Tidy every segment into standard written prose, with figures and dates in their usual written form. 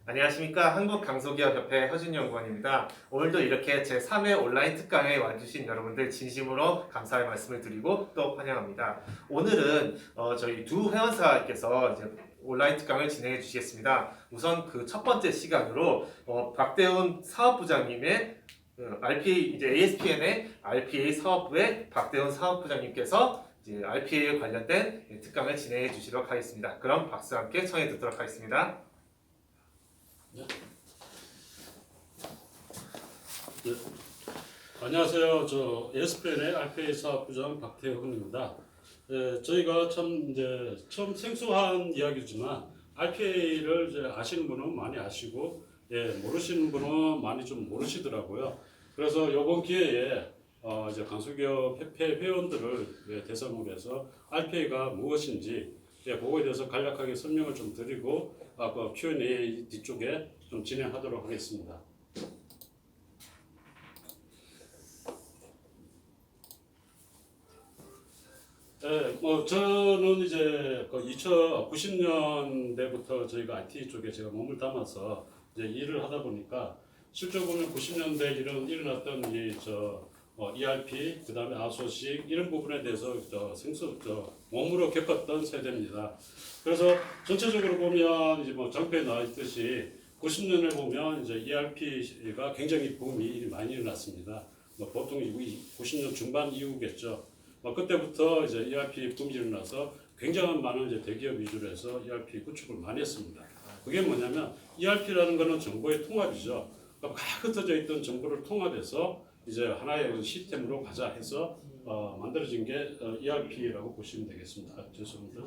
안녕하십니까. 한국강소기업협회 허준연구원입니다. 오늘도 이렇게 제3회 온라인 특강에 와주신 여러분들 진심으로 감사의 말씀을 드리고 또 환영합니다. 오늘은 저희 두 회원사께서 이제 온라인 특강을 진행해 주시겠습니다. 우선 그 첫 번째 시간으로 박대훈 사업부장님의 RPA 이제 ASPN의 RPA 사업부의 박대훈 사업부장님께서 이제 RPA에 관련된 특강을 진행해 주시도록 하겠습니다. 그럼 박수와 함께 청해 듣도록 하겠습니다. 네. 네. 안녕하세요. 저 ASPN의 RPA 사업부장 박태훈입니다. 저희가 참 이제 처음 생소한 이야기지만 RPA를 이제 아시는 분은 많이 아시고, 모르시는 분은 많이 좀 모르시더라고요. 그래서 이번 기회에 이제 강소기업 협회 회원들을 대상으로 해서 RPA가 무엇인지 그거에 대해서 간략하게 설명을 좀 드리고 그 Q&A 뒤쪽에 좀 진행하도록 하겠습니다. 저는 이제 2090년대부터 저희가 IT 쪽에 제가 몸을 담아서 이제 일을 하다 보니까 실적으로는 90년대 일어났던 ERP, 그 다음에 아웃소싱 이런 부분에 대해서 몸으로 겪었던 세대입니다. 그래서 전체적으로 보면 이제 장표에 나와 있듯이 90년에 보면 이제 ERP가 굉장히 붐이 많이 일어났습니다. 보통 90년 중반 이후겠죠. 그때부터 이제 ERP 붐이 일어나서 굉장한 많은 이제 대기업 위주로 해서 ERP 구축을 많이 했습니다. 그게 뭐냐면 ERP라는 거는 정보의 통합이죠. 그러니까 막 흩어져 있던 정보를 통합해서 이제 하나의 시스템으로 가자 해서 만들어진 게 ERP라고 보시면 되겠습니다. 죄송합니다.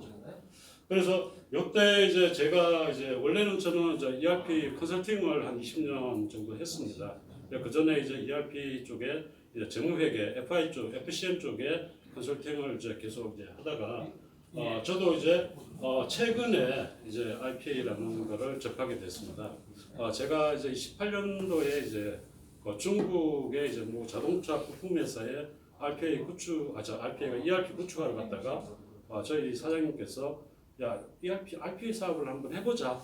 그래서 이때 이제 제가 이제 원래는 저는 이제 ERP 컨설팅을 한 20년 정도 했습니다. 그 전에 이제 ERP 쪽에 이제 재무회계, FI 쪽, FCM 쪽에 컨설팅을 이제 계속 이제 하다가 저도 이제 최근에 이제 RPA라는 거를 접하게 됐습니다. 제가 이제 18년도에 이제 중국의 이제 자동차 부품 회사에 RPA가 ERP 구축하러 갔다가 저희 사장님께서 야 RPA 사업을 한번 해보자.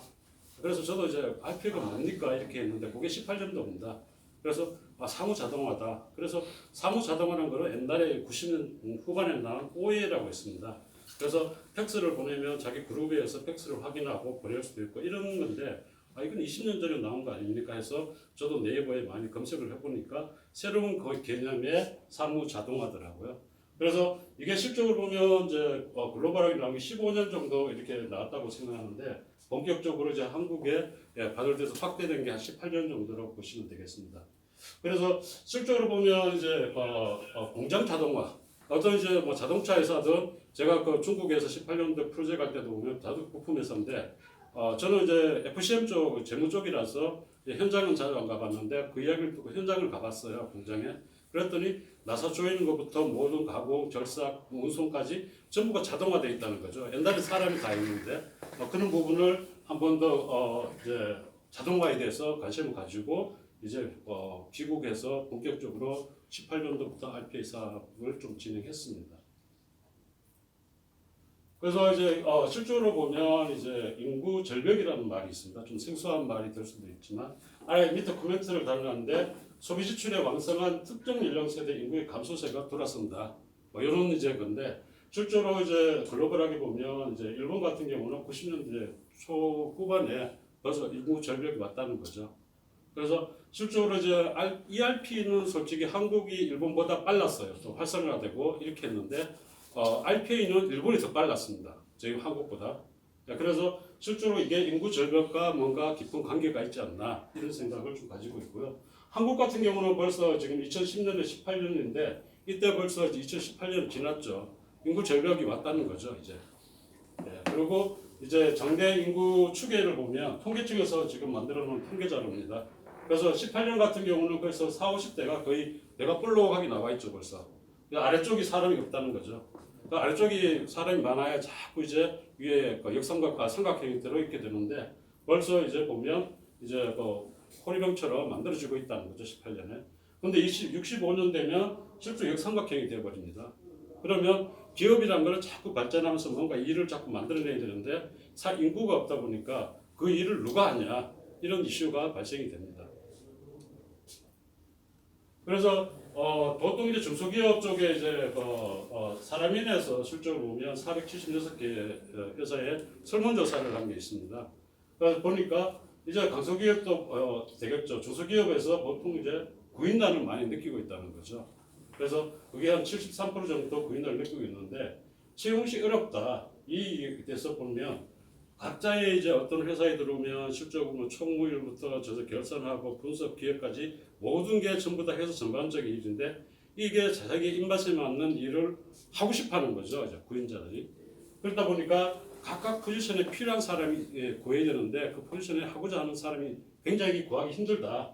그래서 저도 이제 RPA가 뭡니까 이렇게 했는데 그게 18년도입니다. 그래서 사무 자동화다. 그래서 사무 자동화라는 거는 옛날에 90년 후반에 나온 OA라고 했습니다. 그래서 팩스를 보내면 자기 그룹에서 팩스를 확인하고 보낼 수도 있고 이런 건데 이건 20년 전에 나온 거 아닙니까 해서 저도 네이버에 많이 검색을 해보니까 새로운 그 개념의 사무 자동화더라고요. 그래서 이게 실적으로 보면 이제 글로벌하게 나온 게 15년 정도 이렇게 나왔다고 생각하는데 본격적으로 이제 한국에 발효돼서 확대된 게 한 18년 정도라고 보시면 되겠습니다. 그래서 실적으로 보면 이제 공장 자동화 어떤 이제 자동차 회사든 제가 중국에서 18년도 프로젝트 할 때도 보면 자동 부품 회사인데 저는 이제 FCM 쪽 재무 쪽이라서 현장은 자주 안 가봤는데 그 이야기를 듣고 현장을 가봤어요. 공장에. 그랬더니 나사 조이는 것부터 모든 가공, 절삭, 운송까지 전부가 자동화되어 있다는 거죠. 옛날에 사람이 다 있는데 그런 부분을 한 번 더 이제 자동화에 대해서 관심을 가지고 이제 귀국해서 본격적으로 18년도부터 RPA 사업을 좀 진행했습니다. 그래서 이제 실제로 보면 이제 인구 절벽이라는 말이 있습니다. 좀 생소한 말이 될 수도 있지만 아래 밑에 코멘트를 달았는데 소비 지출의 왕성한 특정 연령 세대 인구의 감소세가 돌아선다. 이런 이제 건데 실제로 이제 글로벌하게 보면 이제 일본 같은 경우는 90년대 초후반에 벌써 인구 절벽이 왔다는 거죠. 그래서 실제로 이제 ERP는 솔직히 한국이 일본보다 빨랐어요. 좀 활성화되고 이렇게 했는데 RPA는 일본이 더 빨랐습니다. 저희 한국보다. 그래서 실제로 이게 인구 절벽과 뭔가 깊은 관계가 있지 않나 이런 생각을 좀 가지고 있고요. 한국 같은 경우는 벌써 지금 2010년에 18년인데 이때 벌써 2018년 지났죠. 인구 절벽이 왔다는 거죠, 이제. 그리고 이제 장래 인구 추계를 보면 통계청에서 지금 만들어 놓은 통계 자료입니다. 그래서 18년 같은 경우는 그래서 40, 50대가 거의 내가 볼록하게 나와 있죠, 벌써. 아래쪽이 사람이 없다는 거죠. 아래쪽이 사람이 많아야 자꾸 이제 위에 역삼각과 삼각형이 들어있게 되는데 벌써 이제 보면 이제 호리병처럼 만들어지고 있다는 거죠, 18년에. 근데 65년 되면 실제 역삼각형이 되어버립니다. 그러면 기업이란 거는 자꾸 발전하면서 뭔가 일을 자꾸 만들어내야 되는데 인구가 없다 보니까 그 일을 누가 하냐 이런 이슈가 발생이 됩니다. 그래서 보통 이제 중소기업 쪽에 이제 사람인에서 실적을 보면 476개 회사에 설문조사를 한 게 있습니다. 그래서 보니까 이제 강소기업도 되겠죠. 중소기업에서 보통 이제 구인난을 많이 느끼고 있다는 거죠. 그래서 그게 한 73% 정도 구인난을 느끼고 있는데 채용시 어렵다. 이 데서 보면 각자의 이제 어떤 회사에 들어오면 실적으로 뭐 총무일부터 저서 결산하고 분석 기획까지 모든 게 전부 다 해서 전반적인 일인데 이게 자기 입맛에 맞는 일을 하고 싶어하는 거죠. 이제 구인자들이. 그러다 보니까 각각 포지션에 필요한 사람이 구해야 되는데 그 포지션에 하고자 하는 사람이 굉장히 구하기 힘들다.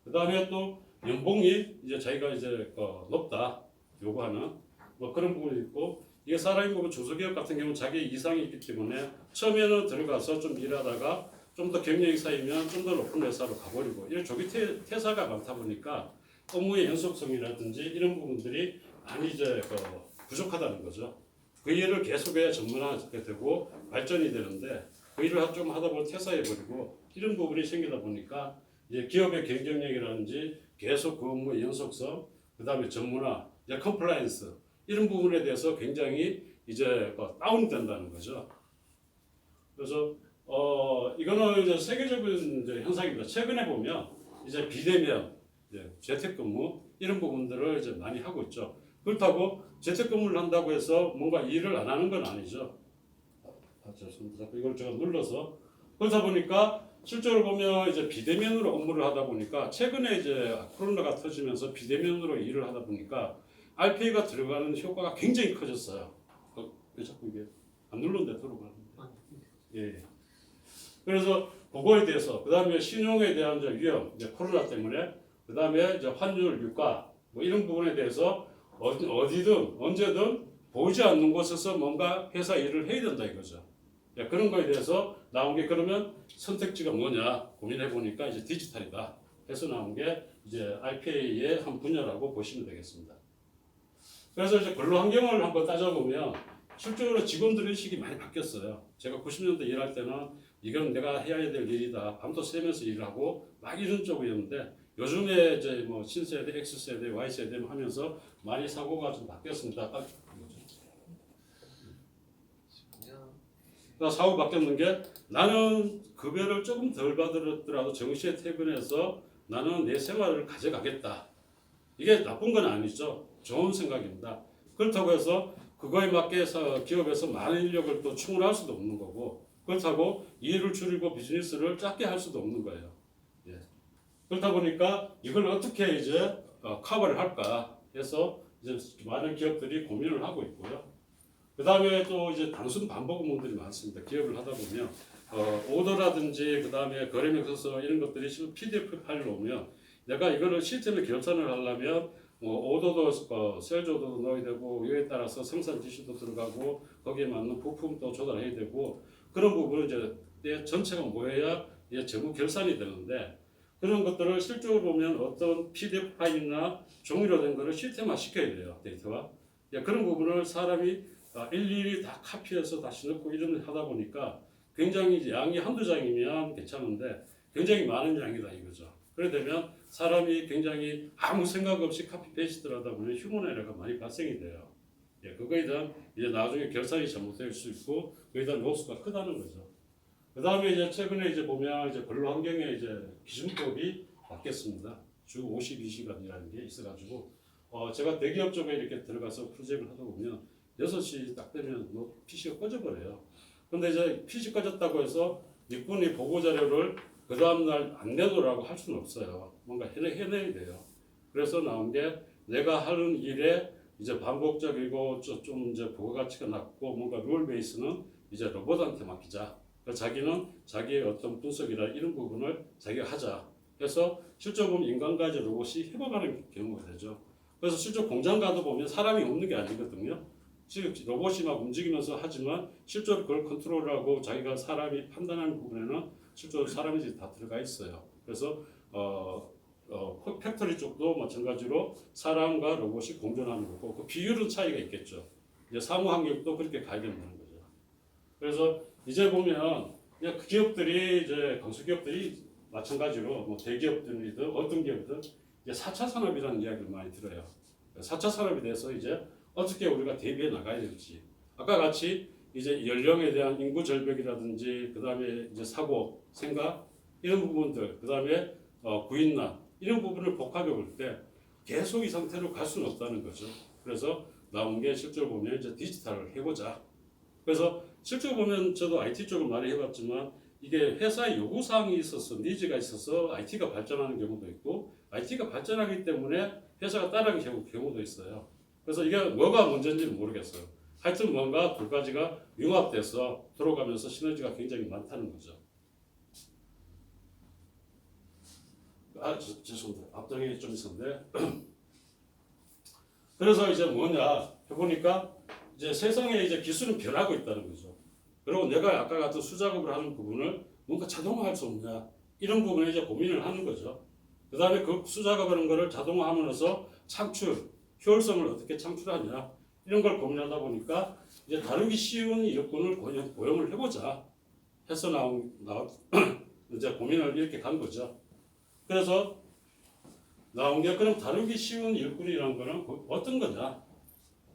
그 다음에 또 연봉이 이제 자기가 이제 높다 요구하는 뭐 그런 부분이 있고 이게 사람이 보면 중소기업 같은 경우는 자기 이상이 있기 때문에 처음에는 들어가서 좀 일하다가 좀 더 경력이 쌓이면 좀 더 높은 회사로 가버리고 이런 조기 퇴사가 많다 보니까 업무의 연속성이라든지 이런 부분들이 많이 이제 부족하다는 거죠. 그 일을 계속해야 전문화하게 되고 발전이 되는데 그 일을 좀 하다 보면 퇴사해버리고 이런 부분이 생기다 보니까 이제 기업의 경쟁력이라든지 계속 그 업무의 연속성, 그 다음에 전문화, 이제 컴플라이언스 이런 부분에 대해서 굉장히 이제 다운된다는 거죠. 그래서 이거는 이제 세계적인 이제 현상입니다. 최근에 보면 이제 비대면, 이제 재택근무 이런 부분들을 이제 많이 하고 있죠. 그렇다고 재택근무를 한다고 해서 뭔가 일을 안 하는 건 아니죠. 죄송합니다. 이걸 제가 눌러서 그러다 보니까 실제로 보면 이제 비대면으로 업무를 하다 보니까 최근에 이제 코로나가 터지면서 비대면으로 일을 하다 보니까 RPA가 들어가는 효과가 굉장히 커졌어요. 왜 자꾸 이게 안 누르는데 들어가는데? 예. 그래서 그거에 대해서 그 다음에 신용에 대한 이제 위험, 이제 코로나 때문에 그 다음에 이제 환율, 유가 뭐 이런 부분에 대해서 어디든 언제든 보이지 않는 곳에서 뭔가 회사 일을 해야 된다 이거죠. 예, 그런 거에 대해서 나온 게 그러면 선택지가 뭐냐 고민해 보니까 이제 디지털이다 해서 나온 게 이제 RPA의 한 분야라고 보시면 되겠습니다. 그래서 이제 근로 환경을 한번 따져보면 실제로 직원들 의식이 많이 바뀌었어요. 제가 90년대 일할 때는 이건 내가 해야 될 일이다. 밤도 새면서 일하고 막 이런 쪽이었는데 요즘에 이제 뭐 신세대, X세대, Y세대 하면서 많이 사고가 좀 바뀌었습니다. 사고 바뀌었는 게 나는 급여를 조금 덜 받더라도 정시에 퇴근해서 나는 내 생활을 가져가겠다. 이게 나쁜 건 아니죠. 좋은 생각입니다. 그렇다고 해서 그거에 맞게 해서 기업에서 많은 인력을 또 충원할 수도 없는 거고 그렇다고 일을 줄이고 비즈니스를 작게 할 수도 없는 거예요. 예. 그렇다 보니까 이걸 어떻게 이제 커버를 할까 해서 이제 많은 기업들이 고민을 하고 있고요. 그 다음에 또 이제 단순 반복 업무들이 많습니다. 기업을 하다 보면 오더라든지 그 다음에 거래명세서 이런 것들이 PDF 파일로 오면 내가 이거를 시스템에 결산을 하려면 오더도 셀즈 오더도 넣어야 되고 이에 따라서 생산 지시도 들어가고 거기에 맞는 부품도 조달해야 되고 그런 부분은 이제 내 전체가 모여야 이제 재무 결산이 되는데 그런 것들을 실적으로 보면 어떤 PDF 파일이나 종이로 된 거를 시스템화 시켜야 돼요. 데이터가. 그런 부분을 사람이 일일이 다 카피해서 다시 넣고 이런 하다 보니까 굉장히 이제 양이 한두 장이면 괜찮은데 굉장히 많은 양이다 이거죠. 그래 되면 사람이 굉장히 아무 생각 없이 카피 페이스트를 하다 보면 휴먼 에러가 많이 발생이 돼요. 그거에 대한 이제 나중에 결산이 잘못될 수 있고 그에 대한 로스가 크다는 거죠. 그 다음에 이제 최근에 이제 보면 이제 근로 환경에 이제 기준법이 바뀌었습니다. 주 52시간이라는 게 있어가지고 제가 대기업 쪽에 이렇게 들어가서 프로젝트를 하다 보면 6시 딱 되면 뭐 PC가 꺼져버려요. 근데 이제 PC 꺼졌다고 해서 일꾼이 보고 자료를 그 다음날 안 내놓으라고 할 수는 없어요. 뭔가 해내야 돼요. 그래서 나온 게 내가 하는 일에 이제 반복적이고 좀 이제 부가가치가 낮고 뭔가 룰 베이스는 이제 로봇한테 맡기자. 그래서 자기는 자기의 어떤 분석이나 이런 부분을 자기가 하자. 그래서 실적으로 인간과 이제 로봇이 협업하는 경우가 되죠. 그래서 실적 공장 가도 보면 사람이 없는 게 아니거든요. 로봇이 막 움직이면서 하지만 실제로 그걸 컨트롤하고 자기가 사람이 판단하는 부분에는 실제로 사람이 다 들어가 있어요. 그래서 팩토리 쪽도 마찬가지로 사람과 로봇이 공존하는 거고 그 비율은 차이가 있겠죠. 이제 사무 환경도 그렇게 가야 된다는 거죠. 그래서 이제 보면 그냥 그 기업들이 이제 강수기업들이 마찬가지로 뭐 대기업들이든 어떤 기업이든 이제 4차 산업이라는 이야기를 많이 들어요. 4차 산업에 대해서 이제 어떻게 우리가 대비해 나가야 될지 아까 같이 이제 연령에 대한 인구 절벽이라든지 그 다음에 이제 사고 생각 이런 부분들 그 다음에 구인난 이런 부분을 복합해 볼 때 계속 이 상태로 갈 수는 없다는 거죠. 그래서 나온 게 실제로 보면 이제 디지털을 해보자. 그래서 실제로 보면 저도 IT 쪽을 많이 해봤지만 이게 회사의 요구사항이 있어서 니즈가 있어서 IT가 발전하는 경우도 있고 IT가 발전하기 때문에 회사가 따라가는 경우도 있어요. 그래서 이게 뭐가 문제인지는 모르겠어요. 하여튼 뭔가 두 가지가 융합돼서 들어가면서 시너지가 굉장히 많다는 거죠. 죄송합니다. 앞동이 좀 있었는데. 그래서 이제 뭐냐 해보니까 이제 세상에 이제 기술은 변하고 있다는 거죠. 그리고 내가 아까 같은 수작업을 하는 부분을 뭔가 자동화할 수 없냐 이런 부분에 이제 고민을 하는 거죠. 그 다음에 그 수작업하는 거를 자동화하면서 창출, 효율성을 어떻게 창출하냐 이런 걸 고민하다 보니까 이제 다루기 쉬운 일꾼을 고용을 해보자 해서 나온 이제 고민을 이렇게 간 거죠. 그래서 나온 게 그럼 다루기 쉬운 일꾼이라는 거는 어떤 거냐?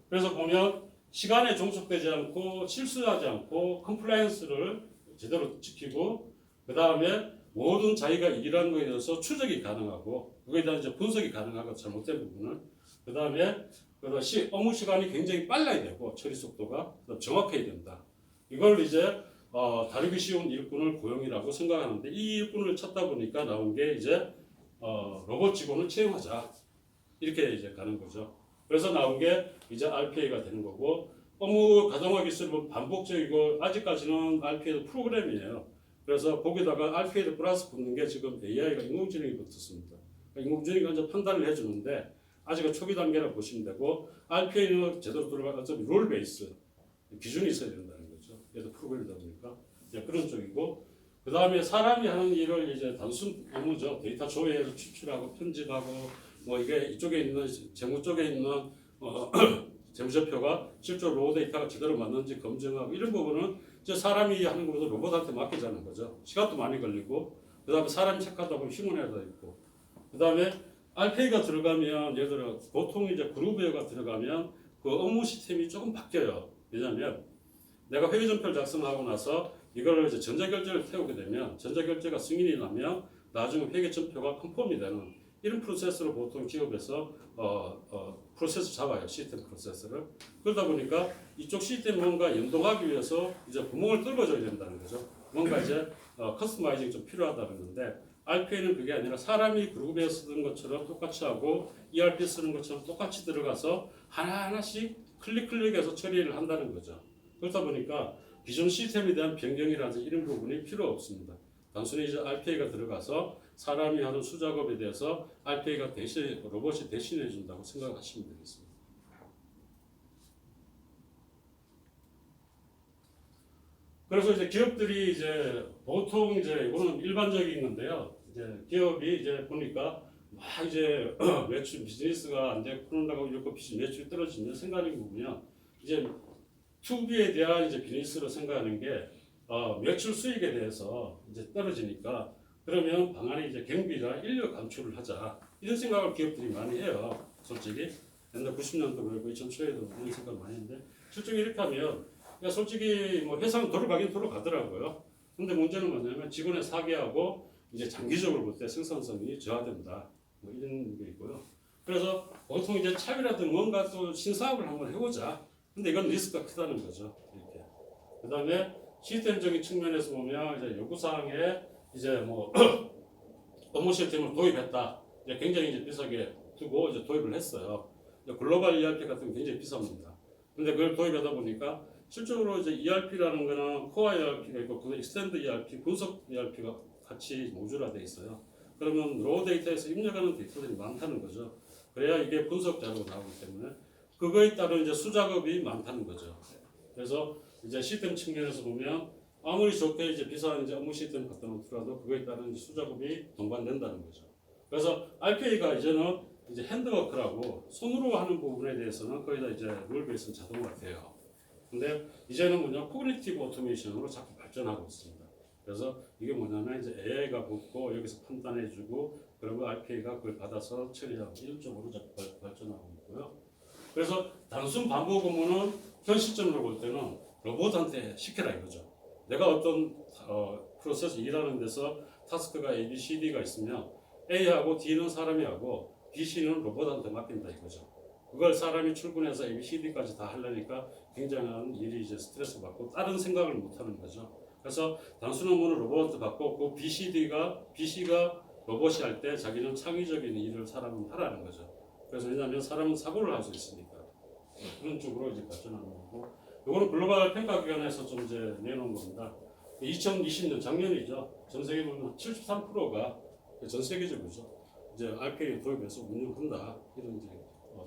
그래서 보면 시간에 종속되지 않고 실수하지 않고 컴플라이언스를 제대로 지키고 그 다음에 모든 자기가 일하는 것에 대해서 추적이 가능하고 그거에 대한 이제 분석이 가능하고 잘못된 부분을 그 다음에 업무 시간이 굉장히 빨라야 되고 처리 속도가 정확해야 된다. 이걸 이제 다루기 쉬운 일꾼을 고용이라고 생각하는데 이 일꾼을 찾다 보니까 나온 게 이제 로봇 직원을 채용하자 이렇게 이제 가는 거죠. 그래서 나온 게 이제 RPA가 되는 거고 업무 가정화 기술은 반복적이고 아직까지는 RPA도 프로그램이에요. 그래서 거기다가 RPA도 플러스 붙는 게 지금 AI가 인공지능이 붙었습니다. 인공지능이 이제 판단을 해주는데 아직은 초기 단계라 보시면 되고 RPA는 제대로 들어가면 어차피 룰 베이스 기준이 있어야 된다는 거죠. 얘도 프로그램이다 보니까 이제 그런 쪽이고 그 다음에 사람이 하는 일을 이제 단순 업무죠. 데이터 조회해서 추출하고 편집하고 뭐 이게 이쪽에 있는 재무 쪽에 있는 재무제표가 실제로 로우 데이터가 제대로 맞는지 검증하고 이런 부분은 이제 사람이 하는 것보다 로봇한테 맡기자는 거죠. 시간도 많이 걸리고 그 다음에 사람이 체크하다 보면 휴먼에어도 있고 그 다음에 RPA가 들어가면 예를 들어 보통 이제 그룹웨어가 들어가면 그 업무 시스템이 조금 바뀌어요. 왜냐하면 내가 회계전표를 작성하고 나서 이걸 이제 전자결제를 태우게 되면 전자결제가 승인이 나면 나중에 회계전표가 컨펌이 되는 이런 프로세스를 보통 기업에서 프로세스 잡아요. 시스템 프로세스를. 그러다 보니까 이쪽 시스템 뭔가 연동하기 위해서 이제 구멍을 뚫어줘야 된다는 거죠. 뭔가 이제 커스터마이징이 좀 필요하다는 건데 RPA는 그게 아니라 사람이 그룹에 쓰던 것처럼 똑같이 하고 ERP 쓰는 것처럼 똑같이 들어가서 하나하나씩 클릭해서 처리를 한다는 거죠. 그렇다 보니까 기존 시스템에 대한 변경이라든지 이런 부분이 필요 없습니다. 단순히 이제 RPA가 들어가서 사람이 하는 수작업에 대해서 RPA가 대신 로봇이 대신해 준다고 생각하시면 되겠습니다. 그래서 이제 기업들이 이제 보통 이제 이거는 일반적인 건데요. 이제 기업이 이제 보니까 막 이제 매출 비즈니스가 안 되고 코로나가 이렇게 매출이 떨어지면 생각하는 게 뭐냐 이제 투비에 대한 이제 비즈니스로 생각하는 게 매출 수익에 대해서 이제 떨어지니까 그러면 방안이 이제 경비나 인력 감축을 하자 이런 생각을 기업들이 많이 해요. 솔직히 옛날 90년도 그리고 2000초에도 그런 생각 많이 했는데 실제로 이렇게 하면 그러니까 솔직히 뭐 회사는 돌아가긴 돌아가더라고요. 근데 문제는 뭐냐면 직원의 사기하고 이제 장기적으로 볼 때 생산성이 저하된다. 뭐 이런 게 있고요. 그래서 보통 이제 차별화된 뭔가 또 신사업을 한번 해보자. 근데 이건 리스크가 크다는 거죠. 이렇게. 그다음에 시스템적인 측면에서 보면 이제 요구사항에 이제 뭐 업무 시스템을 도입했다. 이제 굉장히 이제 비싸게 두고 이제 도입을 했어요. 글로벌 ERP 같은 게 굉장히 비쌉니다. 근데 그걸 도입하다 보니까 실적으로 이제 ERP라는 거는 코어 ERP가 있고 그 익스텐드 ERP, 분석 ERP가 같이 모듈화되어 있어요. 그러면 로우 데이터에서 입력하는 데이터들이 많다는 거죠. 그래야 이게 분석 자료가 나오기 때문에 그거에 따른 이제 수작업이 많다는 거죠. 그래서 이제 시스템 측면에서 보면 아무리 좋게 이제 비싼 이제 업무 시스템 갖다 놓더라도 그거에 따른 수작업이 동반된다는 거죠. 그래서 RPA가 이제는 이제 핸드워크라고 손으로 하는 부분에 대해서는 거의 다 이제 룰 베이스는 자동화가 돼요. 근데 이제는 뭐냐 코그니티브 오토메이션으로 자꾸 발전하고 있습니다. 그래서 이게 뭐냐면 이제 AI가 붙고 여기서 판단해주고 그리고 RPA가 그걸 받아서 처리하고 이런 쪽으로 자꾸 발전하고 있고요. 그래서 단순 반복 업무는 현실적으로 볼 때는 로봇한테 시켜라 이거죠. 내가 어떤 프로세스 일하는 데서 타스크가 A, B, C, D가 있으면 A하고 D는 사람이 하고 B, C는 로봇한테 맡긴다 이거죠. 그걸 사람이 출근해서 A, B, C, D까지 다 하려니까 굉장한 일이 이제 스트레스 받고 다른 생각을 못 하는 거죠. 그래서 단순 업무는 로봇한테 받고 그 B, C, C가 로봇이 할 때 자기는 창의적인 일을 사람은 하라는 거죠. 그래서 왜냐하면 사람은 사고를 할 수 있으니까 그런 쪽으로 이제 발전하는 거고. 이거는 글로벌 평가기관에서 좀 이제 내놓은 겁니다. 2020년 작년이죠. 전 세계 보면 73%가 전 세계적이죠. 이제 RPA 도입해서 운영한다 이런 이제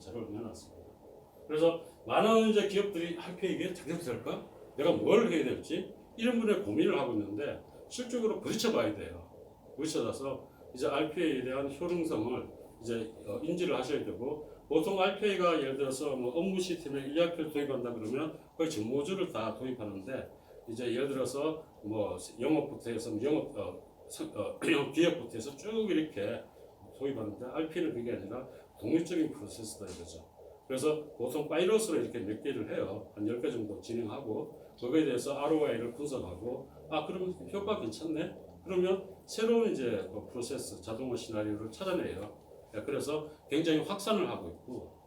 자료를 내놨습니다. 그래서 많은 이제 기업들이 RPA에 자격이 될까? 내가 뭘 해야 될지 이런 분의 고민을 하고 있는데 실적으로 부딪혀봐야 돼요. 부딪혀서 이제 RPA에 대한 효능성을 이제 인지를 하셔야 되고 보통 RPA가 예를 들어서 뭐 업무 시스템에 ERP를 도입한다 그러면 거의 전 모듈을 다 도입하는데 이제 예를 들어서 뭐 영업부터 해서 기획부터 해서 쭉 이렇게 도입하는데 RP는 그게 아니라 독립적인 프로세스다 이거죠. 그래서 보통 파일럿으로 이렇게 몇 개를 해요. 한 10개 정도 진행하고 거기에 대해서 ROI를 분석하고 그러면 효과 괜찮네? 그러면 새로운 이제 프로세스 자동화 시나리오를 찾아내요. 그래서 굉장히 확산을 하고 있고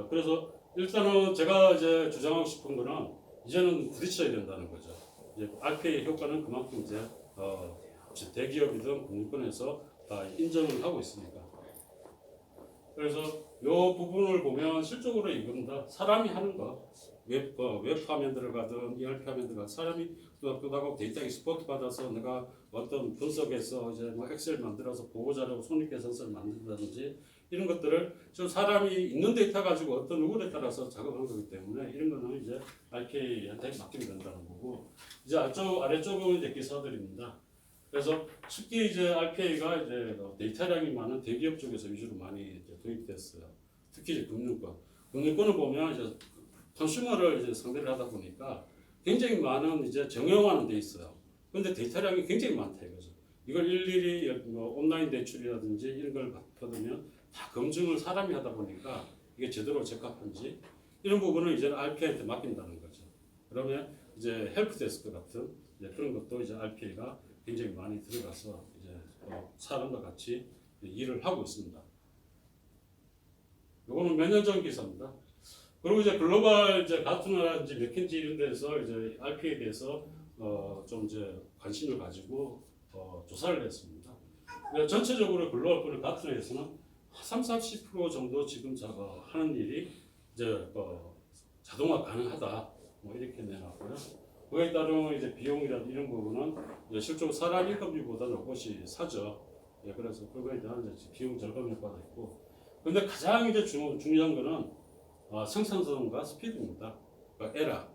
그래서 일단은 제가 이제 주장하고 싶은 거는 이제는 부딪혀야 된다는 거죠. 이제 RPA 효과는 그만큼 이제 대기업이든 국민권에서 다 인정을 하고 있으니까. 그래서 이 부분을 보면 실적으로 이건 다 사람이 하는 거. 웹 화면 들어가든 ERP 화면 들어가든 사람이 그하고 데이터 익스포트 받아서 내가 어떤 분석해서 이제 뭐 엑셀 만들어서 보고자료 손익계산서를 만든다든지 이런 것들을 좀 사람이 있는 데이터 가지고 어떤 룰에 따라서 작업한 거기 때문에 이런 거는 이제 RPA한테 맡기면 된다는 거고 이제 아래쪽은 이제 기사들입니다. 그래서 쉽게 이제 RPA가 이제 데이터량이 많은 대기업 쪽에서 위주로 많이 이제 도입됐어요. 특히 이제 금융권을 보면 이제 컨슈머를 이제 상대를 하다 보니까 굉장히 많은 이제 정형화는 돼 있어요. 그런데 데이터량이 굉장히 많다 이거죠. 이걸 일일이 뭐 온라인 대출이라든지 이런 걸 받으면 다 검증을 사람이 하다 보니까 이게 제대로 적합한지 이런 부분을 이제 RPA한테 맡긴다는 거죠. 그러면 이제 헬프데스크 같은 이제 그런 것도 이제 RPA가 굉장히 많이 들어가서 이제 사람과 같이 일을 하고 있습니다. 이거는 몇 년 전 기사입니다. 그리고 이제 글로벌 이제 가트너라든지 맥킨지 이런 데서 이제 RPA에 대해서 좀 이제 관심을 가지고 조사를 했습니다. 그러니까 전체적으로 글로벌 가트너에서는 30-40% 정도 지금 하는 일이 이제 자동화 가능하다 뭐 이렇게 내놨고요. 그에 따른 이제 비용이라든지 이런 부분은 이제 실제로 사람 인건비보다 로봇이 사죠. 그래서 그거에 대한 이제 비용 절감 효과가 있고. 근데 가장 이제 중요한 거는 생산성과 스피드입니다. 그러니까 에라.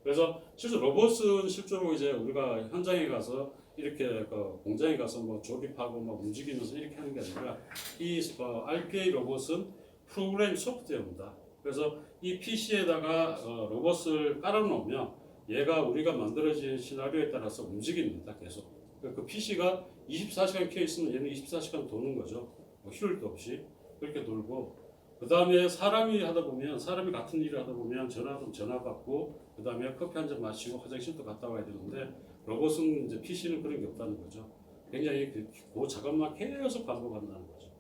그래서 실제 로봇은 실제로 이제 우리가 현장에 가서 이렇게 공장에 가서 뭐 조립하고 막 움직이면서 이렇게 하는 게 아니라 이 RPA 로봇은 프로그램 소프트웨어입니다. 그래서 이 PC에다가 로봇을 깔아놓으면 얘가 우리가 만들어진 시나리오에 따라서 움직입니다. 계속. 그 PC가 24시간 켜 있으면 얘는 24시간 도는 거죠. 뭐 휴일도 없이 그렇게 돌고. 그 다음에 사람이 같은 일을 하다 보면 전화 받고 그 다음에 커피 한 잔 마시고 화장실도 갔다 와야 되는데 로봇은 이제 PC는 그런 게 없다는 거죠. 굉장히 그 작업만 계속 반복한다는 거죠.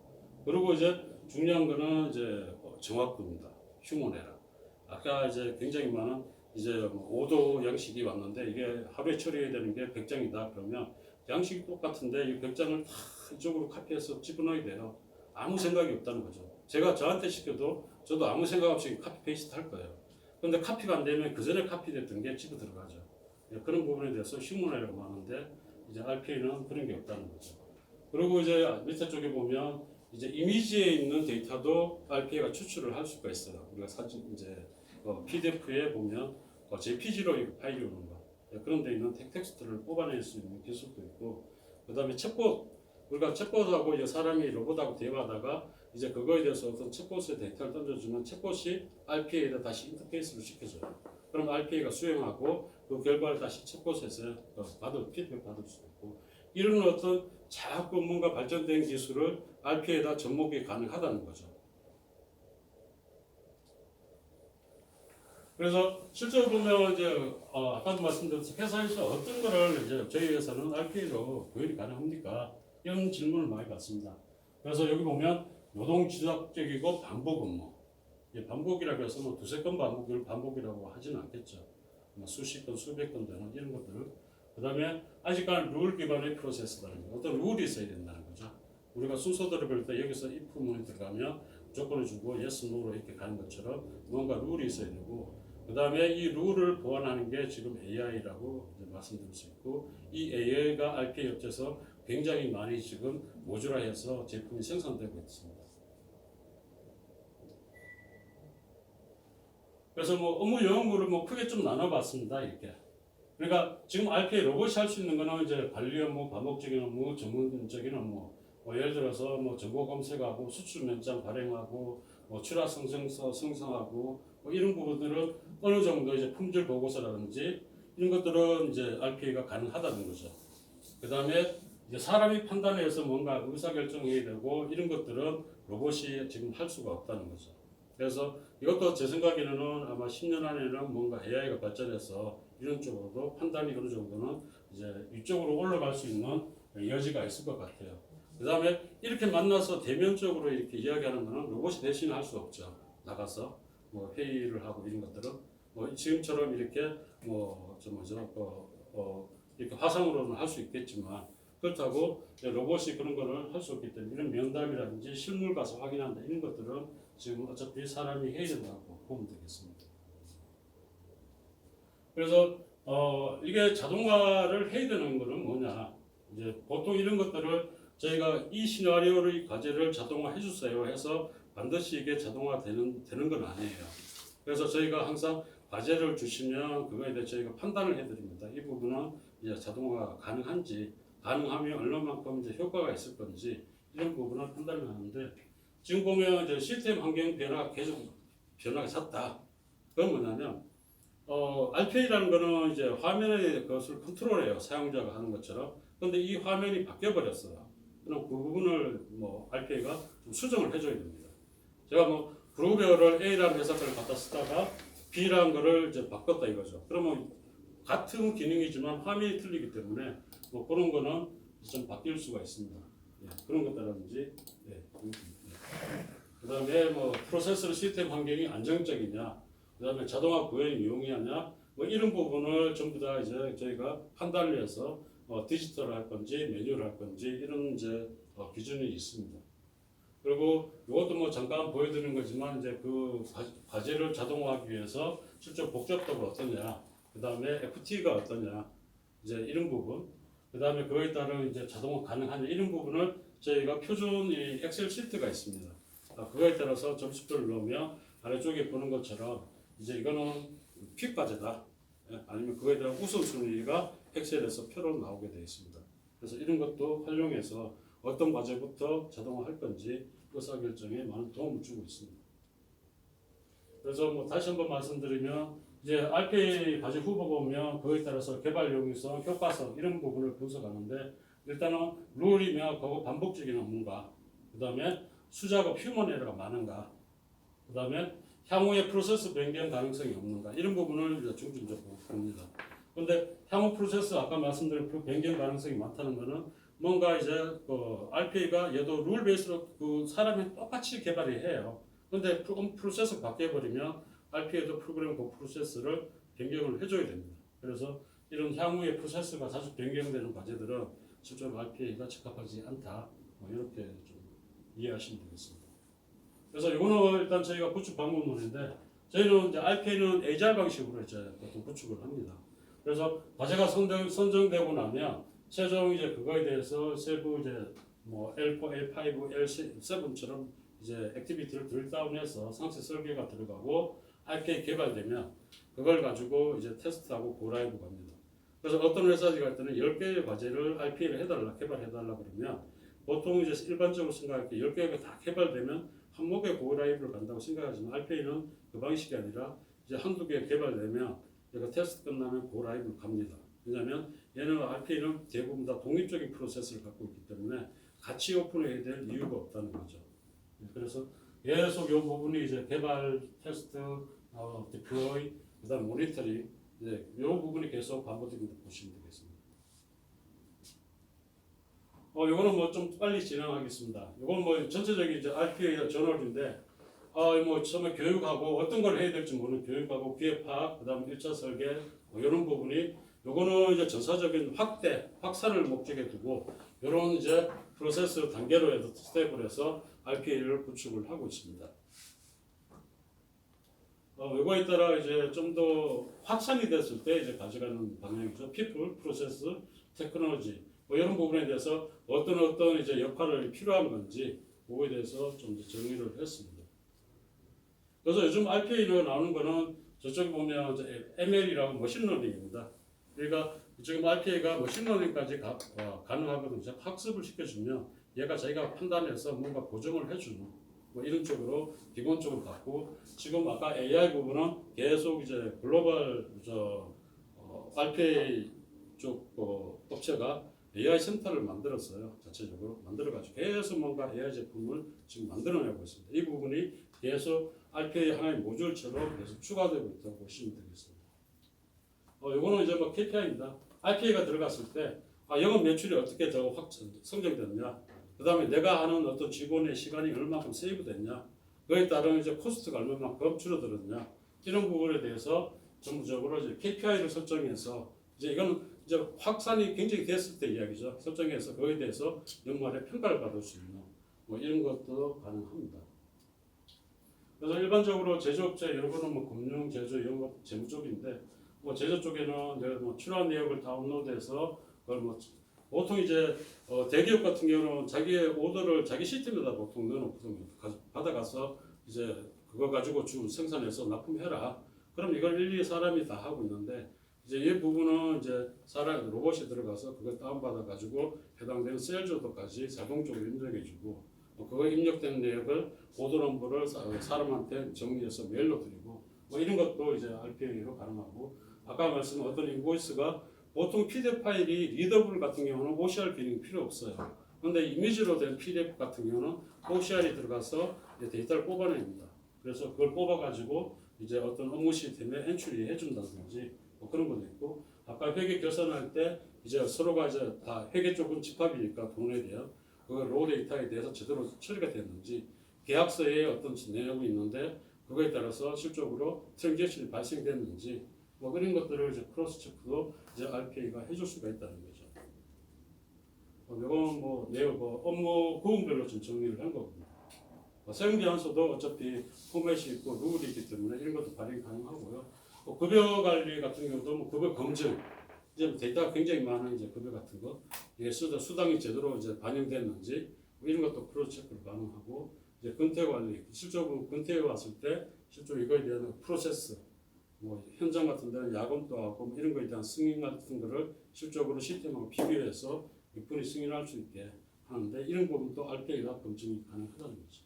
그리고 이제 중요한 거는 이제 정확도입니다. 휴먼 에러. 아까 이제 굉장히 많은 이제 오도 양식이 왔는데 이게 하루에 처리해야 되는 게 100장이다 그러면 양식이 똑같은데 이 100장을 다 이쪽으로 카피해서 집어넣어야 돼요. 아무 생각이 없다는 거죠. 제가 저한테 시켜도 저도 아무 생각 없이 카피 페이스트 할 거예요. 그런데 카피가 안 되면 그 전에 카피됐던 게 집어 들어가죠. 그런 부분에 대해서 휴먼 에러가 많은데 이제 RPA는 그런 게 없다는 거죠. 그리고 이제 밑에 쪽에 보면 이제 이미지에 있는 데이터도 RPA가 추출을 할 수가 있어요. 우리가 사진 이제 PDF에 보면 JPG로 파일이 오는 거 그런 데 있는 텍스트를 뽑아낼 수 있는 기술도 있고 그 다음에 챗봇 우리가 챗봇하고 사람이 로봇하고 대화하다가 이제 그거에 대해서 어떤 챗봇에 데이터를 던져주면 챗봇이 RPA에다 다시 인터페이스를 시켜줘요. 그럼 RPA가 수행하고 그 결과를 다시 챗봇에서 피드백 받을 수 있고 이런 어떤 자꾸 뭔가 발전된 기술을 RPA에다 접목이 가능하다는 거죠. 그래서 실제로 보면 이제 아까도 말씀드렸듯이 회사에서 어떤 거를 이제 저희 회사는 RPA로 구현이 가능합니까? 이런 질문을 많이 받습니다. 그래서 여기 보면 노동지속적이고 반복 업무. 반복이라고 해서 뭐 두세 건 반복을 반복이라고 하지는 않겠죠. 뭐 수십 건, 수백 건 되는 이런 것들을. 그 다음에 아직까지 룰 기반의 프로세스라는 거. 어떤 룰이 있어야 된다는 거죠. 우리가 순서대로 볼 때 여기서 if문이 들어가면 조건을 주고 yes, no로 이렇게 가는 것처럼 뭔가 룰이 있어야 되고 그 다음에 이 룰을 보완하는 게 지금 AI라고 말씀드릴 수 있고 이 AI가 RPA 업체에서 굉장히 많이 지금 모듈화해서 제품이 생산되고 있습니다. 그래서 뭐 업무 영역물을 뭐 크게 좀 나눠봤습니다. 이렇게. 그러니까 지금 RPA 로봇이 할 수 있는 거는 이제 관리 업무, 반복적인 업무, 전문적인 업무. 뭐 예를 들어서 뭐 정보 검색하고 수출 면장 발행하고 뭐 출하 성성서 생성하고 뭐 이런 부분들은 어느 정도 이제 품질 보고서라든지 이런 것들은 이제 RPA가 가능하다는 거죠. 그 다음에 이제 사람이 판단해서 뭔가 의사결정해야 되고 이런 것들은 로봇이 지금 할 수가 없다는 거죠. 그래서 이것도 제 생각에는 아마 10년 안에는 뭔가 AI가 발전해서 이런 쪽으로도 판단이 어느 정도는 이제 이쪽으로 올라갈 수 있는 여지가 있을 것 같아요. 그 다음에 이렇게 만나서 대면적으로 이렇게 이야기하는 거는 로봇이 대신 할 수 없죠. 나가서 뭐 회의를 하고 이런 것들은 뭐 지금처럼 이렇게 이렇게 화상으로는 할 수 있겠지만 그렇다고 로봇이 그런 거를 할 수 없기 때문에 이런 면담이라든지 실물 가서 확인한다 이런 것들은 지금 어차피 사람이 해야 된다고 보면 되겠습니다. 그래서 이게 자동화를 해야 되는 거는 뭐냐? 이제 보통 이런 것들을 저희가 이 시나리오의 과제를 자동화 해주세요 해서 반드시 이게 자동화 되는 건 아니에요. 그래서 저희가 항상 과제를 주시면 그거에 대해 저희가 판단을 해드립니다. 이 부분은 이제 자동화가 가능한지, 가능하면 얼마만큼 이제 효과가 있을 건지 이런 부분을 판단을 하는데 지금 보면 이제 시스템 환경 변화가 계속 변화가 찼다. 그건 뭐냐면 RPA라는 거는 이제 화면의 것을 컨트롤해요. 사용자가 하는 것처럼. 근데 이 화면이 바뀌어 버렸어요. 그럼 그 부분을 뭐 RPA가 좀 수정을 해줘야 됩니다. 제가 뭐 브루베어를 A라는 회사 거를 갖다 쓰다가 B라는 거를 이제 바꿨다 이거죠. 그러면 같은 기능이지만 화면이 틀리기 때문에 뭐 그런 거는 좀 바뀔 수가 있습니다. 예, 그런 것들라든지 그다음에 뭐 프로세서 시스템 환경이 안정적이냐, 그다음에 자동화 구현이 용이하냐, 뭐 이런 부분을 전부 다 이제 저희가 판단을 해서 디지털 할 건지 매뉴얼 할 건지 이런 이제 기준이 있습니다. 그리고 이것도 뭐 잠깐 보여드리는 거지만 이제 그 과제를 자동화하기 위해서 실제 복잡도가 어떠냐, 그다음에 FT가 어떠냐, 이제 이런 부분, 그다음에 그거에 따른 이제 자동화 가능하냐 이런 부분을 저희가 표준 이 엑셀 시트가 있습니다. 그거에 따라서 점수표를 넣으면 아래쪽에 보는 것처럼 이제 이거는 퀵 과제다, 아니면 그거에 대한 우선순위가 엑셀에서 표로 나오게 되어 있습니다. 그래서 이런 것도 활용해서 어떤 과제부터 자동화할 건지 의사결정에 많은 도움을 주고 있습니다. 그래서 뭐 다시 한번 말씀드리면 이제 RPA 과제 후보 보면 그거에 따라서 개발 용이성, 효과성 이런 부분을 분석하는데 일단은 룰이 명확하고 반복적인 업무인가, 그 다음에 수작업 휴먼 에러가 많은가, 그 다음에 향후에 프로세스 변경 가능성이 없는가 이런 부분을 이제 중점적으로 봅니다. 그런데 향후 프로세스 아까 말씀드린 변경 가능성이 많다는 것은 뭔가 이제 RPA가 얘도 룰 베이스로 그 사람이 똑같이 개발이 해요. 그런데 프로세스 바뀌어버리면 RPA도 프로그램 그 프로세스를 변경을 해줘야 됩니다. 그래서 이런 향후의 프로세스가 자주 변경되는 과제들은 실제로 RPA가 적합하지 않다. 뭐 이렇게 좀 이해하시면 되겠습니다. 그래서 이거는 일단 저희가 구축 방법론인데 저희는 이제 RPA는 에이자일 방식으로 이제 보통 구축을 합니다. 그래서 과제가 선정되고 나면 최종 이제 그거에 대해서 세부 이제 뭐 L4, L5, L7처럼 이제 액티비티를 드릴다운해서 상세 설계가 들어가고 RPA 개발되면 그걸 가지고 이제 테스트하고 고라이브 갑니다. 그래서 어떤 회사들이 갈 때는 10개의 과제를 RPA를 해달라, 개발해달라 그러면 보통 이제 일반적으로 생각할 때 10개가 다 개발되면 한 목에 고 라이브를 간다고 생각하지만 RPA는 그 방식이 아니라 이제 한두 개 개발되면 얘가 테스트 끝나면 고 라이브를 갑니다. 왜냐하면 얘는 RPA는 대부분 다 독립적인 프로세스를 갖고 있기 때문에 같이 오픈해야 될 이유가 없다는 거죠. 그래서 계속 이 부분이 이제 개발, 테스트, 디플로이, 그다음 모니터링, 이제 이 부분이 계속 반복된다 보시면 되겠습니다. 이거는 뭐 좀 빨리 진행하겠습니다. 이건 뭐 전체적인 이제 RPA 저널인데, 뭐 처음에 교육하고 어떤 걸 해야 될지 모르는 교육하고 기획 파악, 그다음 1차 설계, 뭐 이런 부분이 요거는 이제 전사적인 확대, 확산을 목적에 두고 이런 이제 프로세스 단계로 해서 스텝을 해서 RPA를 구축을 하고 있습니다. 이거에 따라 이제 좀 더 확산이 됐을 때 이제 가져가는 방향이죠. People, Process, Technology 뭐 이런 부분에 대해서 어떤 이제 역할을 필요한 건지 그거에 대해서 좀 정리를 했습니다. 그래서 요즘 RPA로 나오는 거는 저쪽에 보면 이제 ML이라고 머신러닝입니다. 그러니까 지금 RPA가 머신러닝까지 가능하거든요. 학습을 시켜주면 얘가 자기가 판단해서 뭔가 보정을 해주는 뭐 이런 쪽으로 기본적으로 갖고 지금 아까 AI 부분은 계속 이제 글로벌 RPA 쪽 업체가 AI 센터를 만들었어요. 자체적으로 만들어가지고 계속 뭔가 AI 제품을 지금 만들어내고 있습니다. 이 부분이 계속 RPA 하나의 모듈처럼 계속 추가되고 있다고 보시면 되겠습니다. 이거는 이제 뭐 KPI입니다. RPA가 들어갔을 때 영업 매출이 어떻게 더 성장됐냐, 그 다음에 내가 하는 어떤 직원의 시간이 얼마만큼 세이브됐냐, 그에 따른 이제 코스트가 얼마만큼 줄어들었냐, 이런 부분에 대해서 전부적으로 이제 KPI를 설정해서 이제 이건 이제 확산이 굉장히 됐을 때 이야기죠. 설정해서 그에 대해서 연말에 평가를 받을 수 있는 뭐 이런 것도 가능합니다. 그래서 일반적으로 제조업체 여러분은 뭐 금융, 제조, 영업, 재무 쪽인데 뭐 제조 쪽에는 내가 뭐 출하 내역을 다운로드해서 그걸 뭐 보통 이제 대기업 같은 경우는 자기의 오더를 자기 시스템에다 보통 넣어놓거든요. 받아가서 이제 그거 가지고 주 생산해서 납품해라. 그럼 이걸 일일이 사람이 다 하고 있는데 이제 이 부분은 이제 사람 로봇이 들어가서 그걸 다운받아 가지고 해당되는 세일즈 오더까지 자동적으로 입력해주고 그거 입력된 내역을 오더 넘버를 사람한테 정리해서 메일로 드리고 뭐 이런 것도 이제 RPA로 가능하고 아까 말씀한 어떤 인보이스가 보통 PDF 파일이 리더블 같은 경우는 OCR 기능이 필요 없어요. 그런데 이미지로 된 PDF 같은 경우는 OCR이 들어가서 데이터를 뽑아냅니다. 그래서 그걸 뽑아가지고 이제 어떤 업무 시스템에 엔트리 해준다든지 뭐 그런 것도 있고 아까 회계 결산할 때 이제 서로가 이제 다 회계 쪽은 집합이니까 돈에 대한 그 로 데이터에 대해서 제대로 처리가 됐는지 계약서에 어떤 내용이 있는데 그거에 따라서 실적으로 트랜잭션이 발생됐는지 뭐 그런 것들을 이제 크로스 체크도 이제 RPA가 해줄 수가 있다는 거죠. 이건 뭐 내용 업무 구분별로 좀 정리를 한 거거든요. 사용 기한서도 어차피 포맷이 있고 룰이 있기 때문에 이런 것도 발행 가능하고요. 급여 관리 같은 경우도 뭐 급여 검증 이제 데이터가 굉장히 많은 이제 급여 같은 거 이게 수당이 제대로 이제 반영됐는지 뭐 이런 것도 크로스 체크를 가능하고 이제 근태 관리 실적으로 근태에 왔을 때 실제로 이거에 대한 프로세스 뭐 현장 같은 데는 야근도 하고 뭐 이런 거에 대한 승인 같은 거를 실적으로 시스템하고 비교해서 몇분이 승인할 수 있게 하는데 이런 부분도 RPA가 검증이 가능하다는 거죠.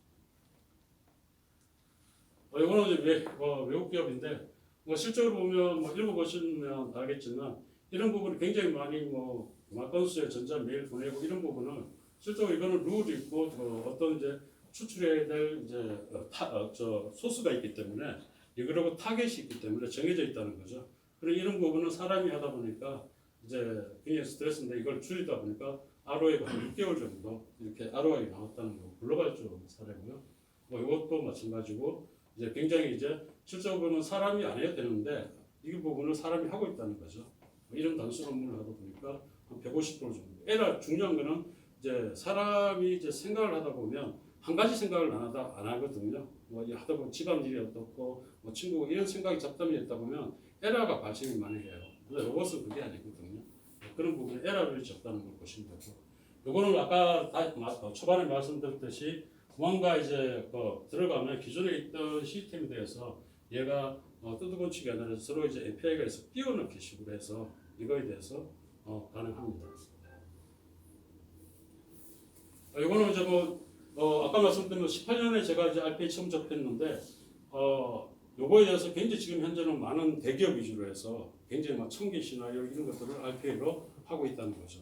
이거는 이제 외국 기업인데 뭐 실적으로 보면 뭐 읽어보시면 알겠지만 이런 부분이 굉장히 많이 뭐 건수의 전자 메일 보내고 이런 부분은 실적으로 이거는 룰이 있고 어떤 이제 추출해야 될 이제 소스가 있기 때문에 이거라고 타겟이 있기 때문에 정해져 있다는 거죠. 그리고 이런 부분은 사람이 하다 보니까 이제 굉장히 스트레스인데 이걸 줄이다 보니까 ROI가 한 6개월 정도 이렇게 ROI 나왔다는 거 글로벌적 사례고요. 뭐 이것도 마찬가지고 이제 굉장히 이제 실적으로는 사람이 안 해야 되는데 이 부분을 사람이 하고 있다는 거죠. 이런 단순 업무를 하다 보니까 한 150% 정도. 중요한 거는 이제 사람이 이제 생각을 하다 보면 한 가지 생각을 안 하거든요. 뭐 하다 보면 집안일이 어떻고 뭐 친구 이런 생각이 잡담이 있다 보면 에러가 발생이 많이 해요. 근데 로봇은 그게 아니거든요. 그런 부분에 에러를 적다는 걸 보시면 되고, 요거는 아까 초반에 말씀드렸듯이 뭔가 이제 들어가면 기존에 있던 시스템에 대해서 얘가 뜯어고치기 아니라 서로 이제 API가 해서 끼워넣기 식으로 해서 이거에 대해서 가능합니다. 이거는 이제 아까 말씀드린 18년에 제가 이제 RPA 처음 접했는데 요거에 대해서 굉장히 지금 현재는 많은 대기업 위주로 해서 굉장히 막 청계시나 이런 것들을 RPA로 하고 있다는 거죠.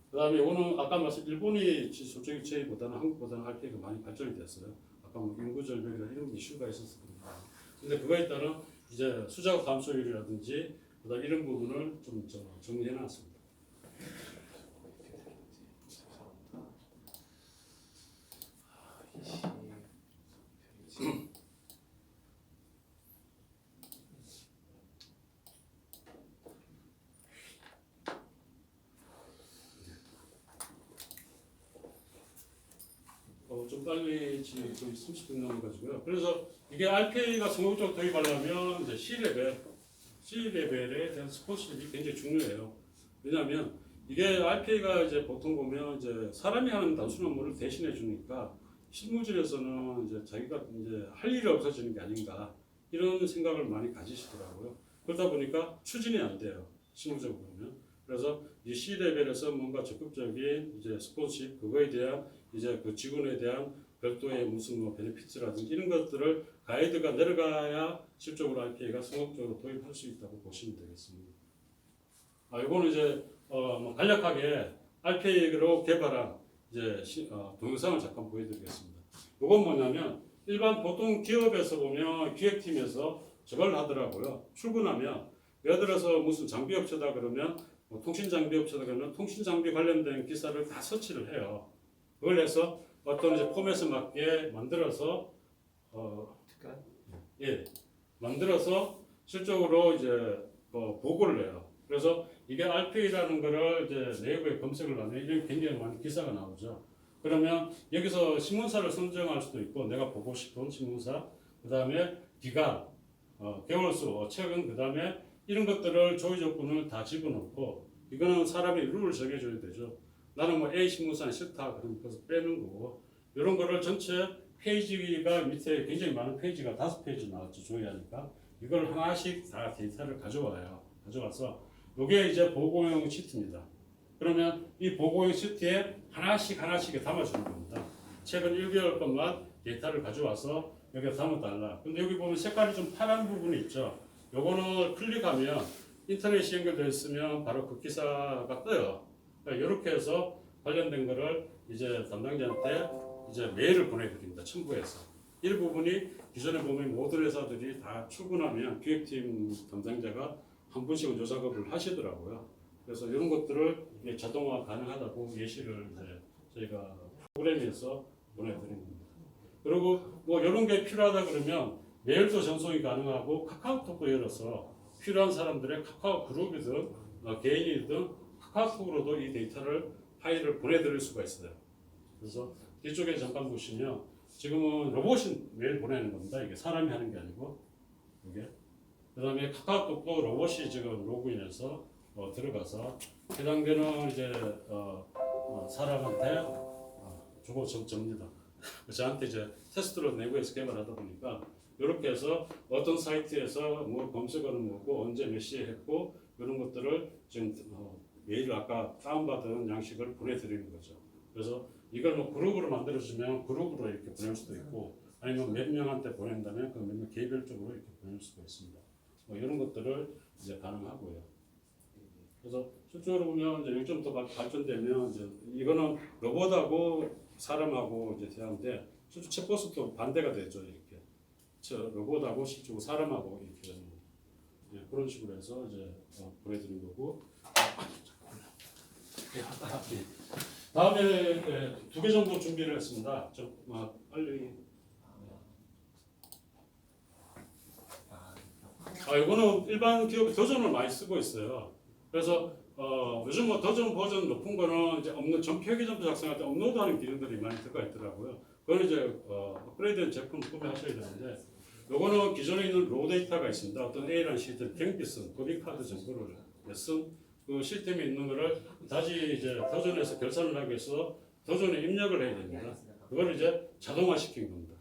그다음에 이거는 아까 말씀 일본이 솔직히 저희보다는 한국보다는 RPA가 많이 발전이 됐어요. 아까 뭐 인구 절벽이나 이런 이슈가 있었을 겁니다. 근데 그거에 따른 이제 수작 감소율이라든지 그다음 이런 부분을 좀 정리해 놨습니다. 좀 빨리 지금 거의 30분 남아가지고요. 그래서 이게 RPA가 성공적으로 도입하려면 이제 C 레벨에 대한 스포츠십이 굉장히 중요해요. 왜냐하면 이게 RPA가 이제 보통 보면 이제 사람이 하는 단순한 업무를 대신해 주니까 실무진에서는 이제 자기가 이제 할 일이 없어지는 게 아닌가 이런 생각을 많이 가지시더라고요. 그러다 보니까 추진이 안 돼요. 실무적으로 보면. 그래서 이 C 레벨에서 뭔가 적극적인 이제 스포츠십 그거에 대한 이제 그 직원에 대한 별도의 무슨 뭐 베네피트라든지 이런 것들을 가이드가 내려가야 실적으로 RPA가 성공적으로 도입할 수 있다고 보시면 되겠습니다. 이거는 이제 뭐 간략하게 RPA로 개발한 이제 동영상을 잠깐 보여드리겠습니다. 이건 뭐냐면 일반 보통 기업에서 보면 기획팀에서 저걸 하더라고요. 출근하면 예를 들어서 무슨 장비 업체다 그러면 뭐 통신 장비 업체다 그러면 통신 장비 관련된 기사를 다 서치를 해요. 그걸 해서 어떤 이제 포맷에 맞게 만들어서 만들어서 실적으로 이제 보고를 해요. 그래서 이게 RPA라는 거를 이제 네이버에 검색을 하면 이런 굉장히 많은 기사가 나오죠. 그러면 여기서 신문사를 선정할 수도 있고 내가 보고 싶은 신문사, 그 다음에 기간, 개월수, 최근, 그 다음에 이런 것들을 조회 조건을 다 집어넣고 이거는 사람이 룰을 정해줘야 되죠. 나는 뭐 A 신문사는 싫다 그러면 그래서 빼는 거고 이런 거를 전체 페이지가 밑에 굉장히 많은 페이지가 5페이지 나왔죠. 조회하니까 이걸 하나씩 다 데이터를 가져와서 이게 이제 보고용 시트입니다. 그러면 이 보고용 시트에 하나씩 담아주는 겁니다. 최근 1개월 것만 데이터를 가져와서 여기에 담아달라. 근데 여기 보면 색깔이 좀 파란 부분이 있죠. 요거는 클릭하면 인터넷이 연결되어 있으면 바로 그 기사가 떠요. 이렇게 해서 관련된 거를 이제 담당자한테 이제 메일을 보내드립니다. 첨부해서. 일부분이 기존에 보면 모든 회사들이 다 출근하면 기획팀 담당자가 한 분씩은 요 작업을 하시더라고요. 그래서 이런 것들을 이제 자동화 가능하다고 예시를 이제 저희가 프로그램에서 보내드립니다. 그리고 뭐 이런 게 필요하다 그러면 메일도 전송이 가능하고 카카오톡도 열어서 필요한 사람들의 카카오 그룹이든 개인이든 카카오톡으로도 이 데이터를 파일을 보내드릴 수가 있어요. 그래서 뒤쪽에 잠깐 보시면 지금은 로봇이 메일 보내는 겁니다. 이게 사람이 하는 게 아니고 이게. 그다음에 카카오톡도 로봇이 지금 로그인해서 들어가서 해당되는 이제 사람한테 저거 접니다. 저한테 이제 테스트로 내부에서 개발하다 보니까 이렇게 해서 어떤 사이트에서 뭐 검색어는 뭐고 언제 몇 시에 했고 이런 것들을 지금 메일 아까 다운받은 양식을 보내드리는 거죠. 그래서 이걸 뭐 그룹으로 만들어주면 그룹으로 이렇게 보낼 수도 있고 아니면 몇 명한테 보낸다면 그 몇 명 개별적으로 이렇게 보낼 수가 있습니다. 뭐 이런 것들을 이제 가능하고요. 그래서 실제로 보면 이제 요즘 더 발전되면 이제 이거는 로봇하고 사람하고 이제 대하는데 실제 챗봇도 반대가 되죠. 이렇게 로봇하고 실제로 사람하고 이렇게 그런 식으로 해서 이제 보내드린 거고. 다음에 2개 정도 준비를 했습니다. 좀 빨리. 이거는 일반 기업이 더전을 많이 쓰고 있어요. 그래서 요즘 뭐 더전 버전 높은 거는 이제 전표기점도 작성할 때 업로드하는 기능들이 많이 들어가 있더라고요. 그건 이제 업그레이드된 제품 구매하셔야 되는데, 요거는 기존에 있는 로 데이터가 있습니다. 어떤 A라는 시스템, 경비성, 법인카드 정보를 쓴 그 시스템에 있는 거를 다시 이제 더전에서 결산을 하기 위해서 더전에 입력을 해야 됩니다. 그걸 이제 자동화시킨 겁니다.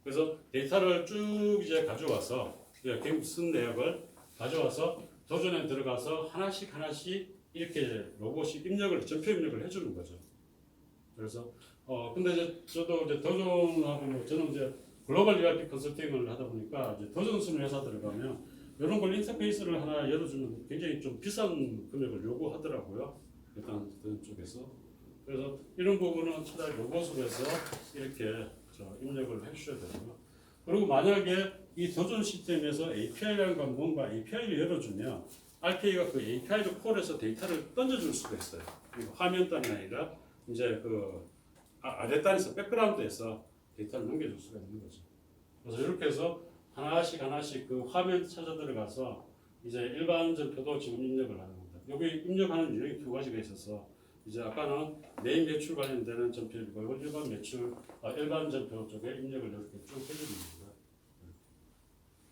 그래서 데이터를 쭉 이제 가져와서 쓴 내역을 가져와서 더전에 들어가서 하나씩 이렇게 로봇이 입력을 전표 입력을 해주는 거죠. 그래서 근데 이제 저도 이제 더존하고 저는 이제 글로벌 ERP 컨설팅을 하다 보니까 이제 더존 쓰는 회사 들어가면 이런 걸 인터페이스를 하나 열어주면 굉장히 좀 비싼 금액을 요구하더라고요. 일단 더존 쪽에서. 그래서 이런 부분은 차라리 로봇으로 해서 이렇게 입력을 해주셔야 되고요. 그리고 만약에 이 더존 시스템에서 API라는 건 뭔가 API를 열어주면 RPA가 그 API를 콜해서 데이터를 던져줄 수가 있어요. 그리고 화면 단이 아니라 이제 그 아랫단에서 백그라운드에서 데이터를 넘겨줄 수가 있는 거죠. 그래서 이렇게 해서 하나씩 그 화면 찾아 들어가서 이제 일반 전표도 지금 입력을 하는 겁니다. 여기 입력하는 유형이 두 가지가 있어서 이제 아까는 메인 매출 관련되는 전표이고 이건 일반 매출 일반 전표 쪽에 입력을 이렇게 쭉 해주는 겁니다.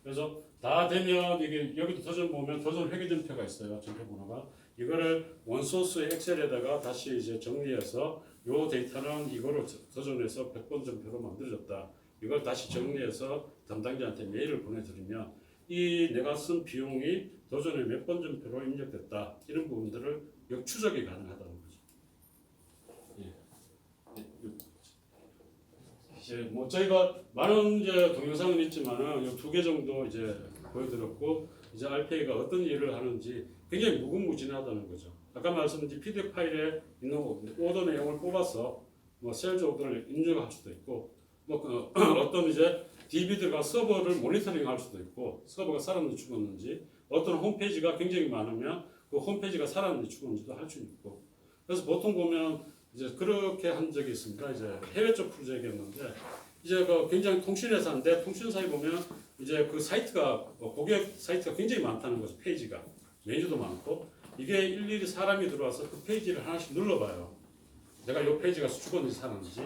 그래서 다 되면 이게 여기도 더존 보면 더존 회계 전표가 있어요. 전표 번호가 이거를 원소스 엑셀에다가 다시 이제 정리해서 요 데이터는 이거로 더존해서 100번 전표로 만들어졌다. 이걸 다시 정리해서 담당자한테 메일을 보내드리면 이 내가 쓴 비용이 더존에 몇 번 전표로 입력됐다. 이런 부분들을 역추적이 가능하다는 거죠. 이제 뭐 저희가 많은 이제 동영상은 있지만은 이 두 개 정도 이제 보여드렸고 이제 RPA가 어떤 일을 하는지 굉장히 무궁무진하다는 거죠. 아까 말씀드린 PDF 파일에 있는 오더 내용을 뽑아서 뭐 셀즈 오더를 입력할 수도 있고 뭐 어떤 이제 DB들과 서버를 모니터링할 수도 있고 서버가 살았는지 죽었는지 어떤 홈페이지가 굉장히 많으면 그 홈페이지가 살았는지 죽었는지도 할 수 있고 그래서 보통 보면 이제 그렇게 한 적이 있습니다. 이제 해외 쪽 프로젝트였는데 이제 그 굉장히 통신회사인데 통신사에 보면 이제 그 사이트가 고객 사이트가 굉장히 많다는 거죠. 페이지가 메뉴도 많고 이게 일일이 사람이 들어와서 그 페이지를 하나씩 눌러봐요. 내가 이 페이지가 죽었는지 살았는지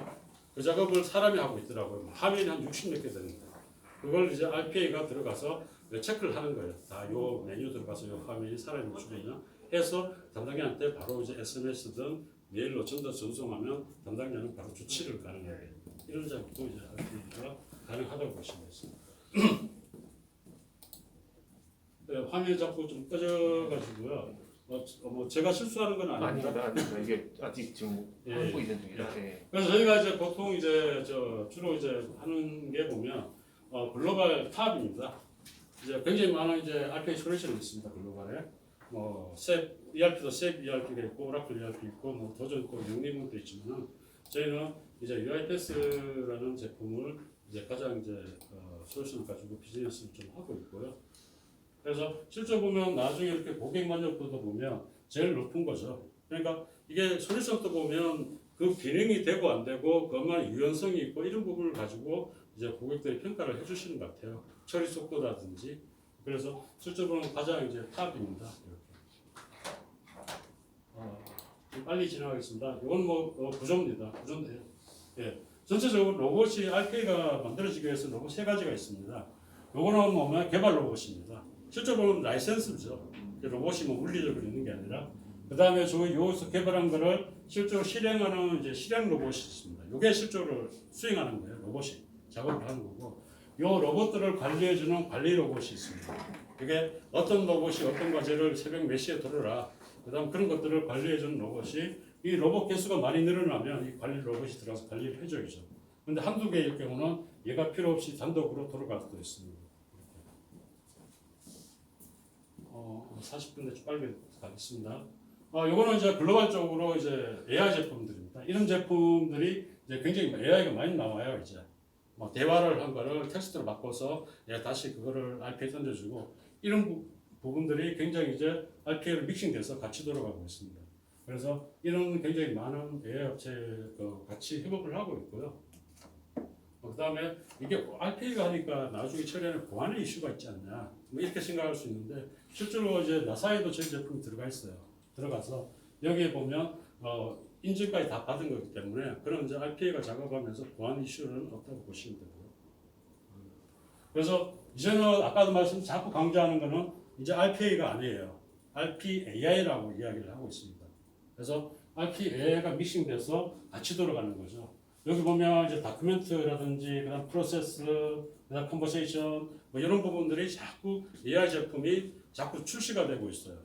그 작업을 사람이 하고 있더라고요. 화면이 한 60몇 개 되는데 그걸 이제 RPA가 들어가서 체크를 하는 거예요. 다 요 메뉴 들어가서 요 화면이 사람이 죽었냐 해서 담당자한테 바로 이제 SMS든 메일로 전송하면 담당자는 바로 조치를 가능해요. 이런 작업도 이제 RPA가 가능하다고 보시면 있습니다. 네, 화면이 자꾸 좀 꺼져가지고요. 뭐 제가 실수하는 건 아닙니다. 아닙니다. 이게 아직 지금 예. 하고 있는 중이라. 예. 그래서 저희가 이제 보통 이제 주로 이제 하는 게 보면 글로벌 탑입니다. 이제 굉장히 많은 이제 RPA 솔루션이 있습니다. 글로벌에 뭐 ERP도 SAP ERP가 있고 오라클 ERP 있고 뭐 더존 있고 영리문도 있지만은 저희는 이제 UiPath라는 제품을 이제 가장 이제 솔루션을 가지고 비즈니스를 좀 하고 있고요. 그래서 실제 보면 나중에 이렇게 고객 만족도도 보면 제일 높은 거죠. 그러니까 이게 솔루션도 보면 그 기능이 되고 안 되고 그것만 유연성이 있고 이런 부분을 가지고 이제 고객들이 평가를 해주시는 것 같아요. 처리 속도라든지. 그래서 실제로는 가장 이제 탑입니다. 이렇게. 빨리 진행하겠습니다. 이건 뭐 구조입니다. 구조인데요. 예. 전체적으로 로봇이 RPA가 만들어지기 위해서 로봇 세 가지가 있습니다. 요거는 뭐면 개발 로봇입니다. 실제로는 라이센스죠. 로봇이 뭐 물리적으로 있는 게 아니라 그 다음에 여기서 개발한 거를 실제로 실행하는 이제 실행 로봇이 있습니다. 이게 실제로 수행하는 거예요. 로봇이 작업을 하는 거고 이 로봇들을 관리해주는 관리 로봇이 있습니다. 이게 어떤 로봇이 어떤 과제를 새벽 몇 시에 들어라 그 다음 그런 것들을 관리해주는 로봇이 이 로봇 개수가 많이 늘어나면 이 관리 로봇이 들어가서 관리를 해줘야죠. 근데 한두 개일 경우는 얘가 필요 없이 단독으로 돌아갈 수도 있습니다. 40분대 좀 빨리 가겠습니다. 요거는 이제 글로벌적으로 이제 AI 제품들입니다. 이런 제품들이 이제 굉장히 AI가 많이 나와요. 이제 뭐 대화를 한 거를 텍스트로 바꿔서 다시 그거를 RPA에 던져주고 이런 부분들이 굉장히 이제 RPA를 믹싱돼서 같이 돌아가고 있습니다. 그래서 이런 굉장히 많은 AI 업체 같이 협업을 하고 있고요. 그다음에 이게 RPA가 하니까 나중에 처리하는 보안의 이슈가 있지 않냐 뭐 이렇게 생각할 수 있는데 실제로 이제 나사에도 저희 제품이 들어가 있어요. 들어가서 여기에 보면 인증까지 다 받은 거기 때문에 그런 이제 RPA가 작업하면서 보안 이슈는 없다고 보시면 되고요. 그래서 이제는 아까도 자꾸 강조하는 거는 이제 RPA가 아니에요. RPAI라고 이야기를 하고 있습니다. 그래서 RPAI가 믹싱돼서 같이 돌아가는 거죠. 여기 보면 이제 다큐멘트라든지 그다음 프로세스, 그다음 컨버세이션 뭐 이런 부분들이 자꾸 AI 제품이 자꾸 출시가 되고 있어요.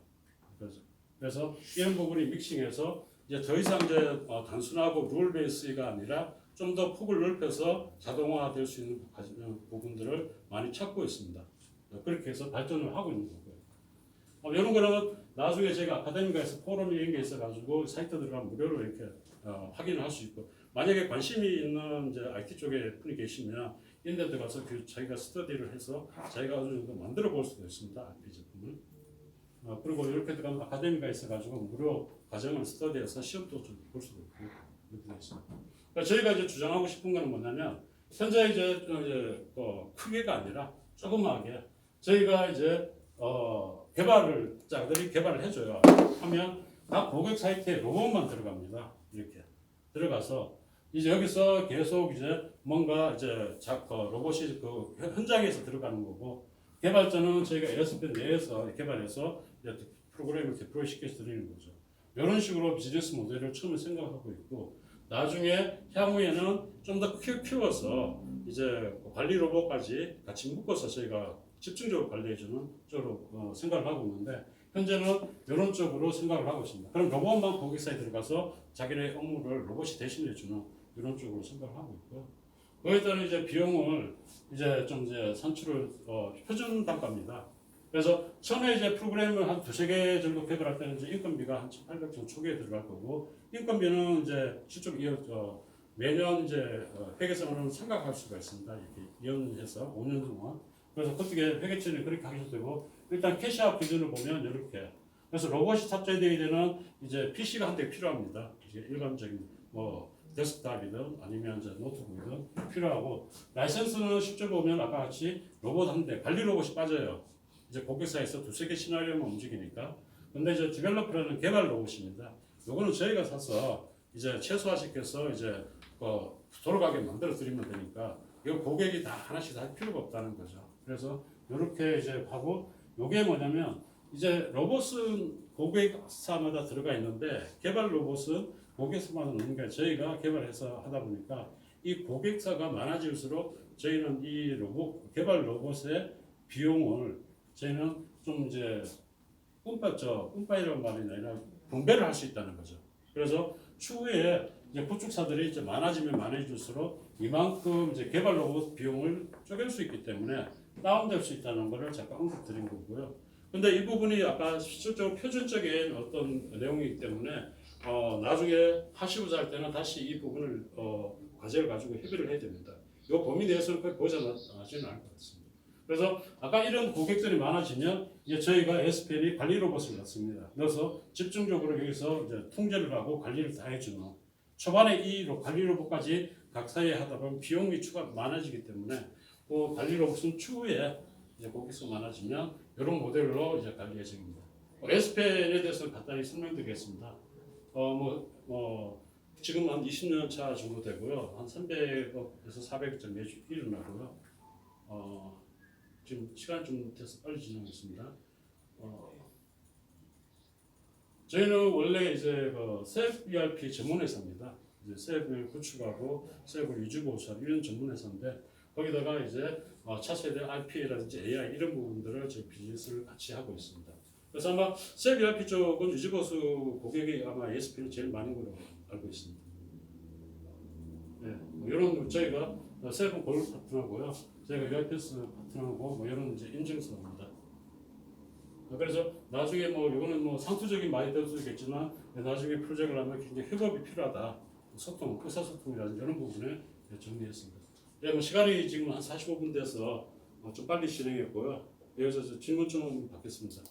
그래서 이런 부분이 믹싱해서 이제 더 이상 이제 단순하고 룰 베이스가 아니라 좀 더 폭을 넓혀서 자동화될 수 있는 부분들을 많이 찾고 있습니다. 그렇게 해서 발전을 하고 있는 거고요. 이런 거는 나중에 제가 아카데미가에서 포럼 이런 게 있어가지고 사이트 들어가면 무료로 이렇게 확인을 할 수 있고, 만약에 관심이 있는 이제 IT 쪽에 분이 계시면 이런 데 들어가서 자기가 스터디를 해서 자기가 어느 정도 만들어 볼 수도 있습니다. IP 제품을. 그리고 이렇게 들어가면 아카데미가 있어가지고 무료 과정을 스터디해서 시험도 좀 볼 수도 있고 이렇게 되어 있습니다. 그러니까 저희가 이제 주장하고 싶은 거는 뭐냐면, 현재 이제 크게가 아니라 조그마하게 저희가 이제 자들이 개발을 해줘요. 하면 각 고객 사이트에 로봇만 들어갑니다. 이렇게 들어가서 이제 여기서 계속 이제 뭔가 이제 로봇이 그 현장에서 들어가는 거고, 개발자는 저희가 에어스펜 내에서 개발해서 이제 프로그램을 디플로이 시켜서 드리는 거죠. 이런 식으로 비즈니스 모델을 처음에 생각하고 있고, 나중에 향후에는 좀 더 키워서 이제 관리 로봇까지 같이 묶어서 저희가 집중적으로 관리해주는 쪽으로 생각을 하고 있는데, 현재는 이런 쪽으로 생각을 하고 있습니다. 그럼 로봇만 고객사에 들어가서 자기네 업무를 로봇이 대신해주는 이런 쪽으로 생각을 하고 있고요. 거기에 따른 이제 비용을 이제 산출을 표준 단가입니다. 그래서 처음에 이제 프로그램을 한 두세 개 정도 개발할 때는 이제 인건비가 한 1,800 정도 초기에 들어갈 거고, 인건비는 이제 실제로 매년 이제 회계성으로는 생각할 수가 있습니다. 이렇게 이연해서 5년 동안. 그래서 어떻게 회계처는 그렇게 하셔도 되고, 일단 캐시아웃 기준을 보면 이렇게. 그래서 로봇이 탑재되게 되는 이제 PC가 한 대 필요합니다. 이게 일반적인 데스크탑이든 아니면 이제 노트북이든 필요하고, 라이센스는 실제로 보면 아까 같이 로봇 한 대, 관리 로봇이 빠져요. 이제 고객사에서 두세 개 시나리오만 움직이니까. 근데 이제 디벨로퍼라는 개발 로봇입니다. 요거는 저희가 사서 이제 최소화시켜서 이제 돌아가게 만들어 드리면 되니까, 이거 고객이 다 하나씩 할 필요가 없다는 거죠. 그래서 이렇게 이제 하고, 요게 뭐냐면 이제 로봇은 고객사마다 들어가 있는데, 개발 로봇은 고객사마다 없는 게 저희가 개발해서 하다 보니까 이 고객사가 많아질수록 저희는 이 개발 로봇의 비용을 저희는 좀 이제 뿜빠이라는 말이 아니라 분배를 할 수 있다는 거죠. 그래서 추후에 이제 구축사들이 이제 많아지면 많아질수록 이만큼 이제 개발 로봇 비용을 쪼갤 수 있기 때문에 다운될 수 있다는 것을 잠깐 언급드린 거고요. 근데 이 부분이 아까 실질적으로 표준적인 어떤 내용이기 때문에 나중에 하시고자 할 때는 다시 이 부분을 과제를 가지고 협의를 해야 됩니다. 이 범위 내에서는 거의 보장하지는 않을 것 같습니다. 그래서 아까 이런 고객들이 많아지면 이제 저희가 SPL이 관리 로봇을 넣습니다. 넣어서 집중적으로 여기서 이제 통제를 하고 관리를 다 해주는, 초반에 이 관리 로봇까지 각 사이에 하다 보면 비용이 추가 많아지기 때문에 그 관리 로봇은 추후에 이제 고객수 많아지면 이런 모델로 이제 관리 예정입니다. SPL에 대해서 간단히 설명드리겠습니다. 지금 한 20년 차 정도 되고요. 한 300억에서 400억 매주 일어나고요. 지금 시간이 좀 돼서 빨리 진행하고 있습니다. 저희는 원래 이제 셀프 ERP 전문 회사입니다. 이제 셀프를 구축하고 셀프를 위주보수하는 이런 전문 회사인데, 거기다가 이제 차세대 RPA라든지 AI 이런 부분들을 저희 비즈니스를 같이 하고 있습니다. 그래서 아마 셀프 ERP 쪽은 위주보수 고객이 아마 ESP는 제일 많은 걸로 알고 있습니다. 네, 이런 저희가 셀프 골프 파트너고요. 저희가 ERPS 파트너고 이런 이제 인증서입니다. 그래서 나중에 이거는 상투적인 말이 될 수 있겠지만, 나중에 프로젝트를 하면 굉장히 협업이 필요하다. 소통, 의사소통이라든지 이런 부분에 정리했습니다. 네, 시간이 지금 한 45분 돼서 좀 빨리 진행했고요. 여기서 질문 좀 받겠습니다.